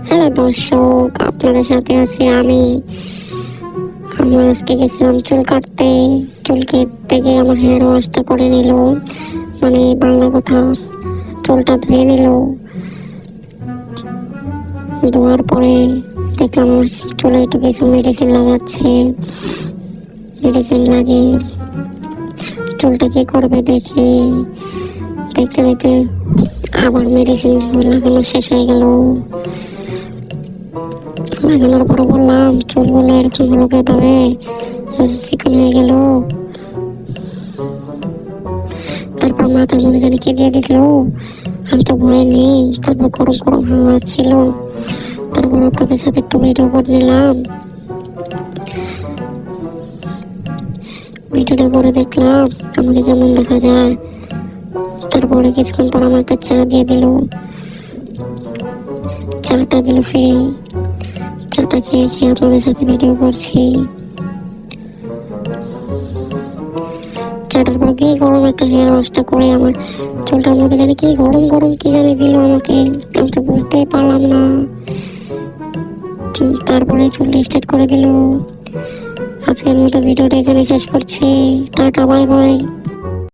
Hello দর্শক, আপনাদের সাথে আছি আমি। আমার আজকে গেছিলাম চুল কাটতে। চুল কেটে গিয়ে আমার হেয়ার ওয়াশটা করে নিল, মানে বাংলা কথা, চুলটা ধুয়ে নিল। ধোয়ার পরে দেখলাম আমার চুলে একটু কিছু মেডিসিন লাগাচ্ছে। মেডিসিন লাগে, চুলটা কি করবে দেখে দেখতে দেখতে আবার মেডিসিন লাগানো শেষ হয়ে গেল। লাগানোর পরে বললাম, চুলগুলো এরকম হলো কিভাবে, চিকন হয়ে গেল। তারপর মাথার মধ্যে জানি কি দিয়ে দিল, আমি তো ভয় নেই। তারপর গরম গরম হাওয়া ছিল। তারপর আপনাদের সাথে একটু ভিডিও করে নিলাম। ভিডিওটা করে দেখলাম আমাকে কেমন দেখা যায়। তারপরে কিছুক্ষণ পর আমার একটা চা দিয়ে দিল। চাটা দিল ফ্রি। চাটা খেয়ে খেয়ে আপনাদের সাথে ভিডিও করছি। চাটার পর কি গরম একটা হেয়ার ওয়াশটা করে আমার চুলটার মধ্যে জানি কি গরম গরম কি জানি দিল আমাকে, আমি তো বুঝতেই পারলাম না। তারপরে চুল স্টার্ট করে দিল। আজকের মতো ভিডিওটা এখানে শেষ করছি। Tata, bye bye.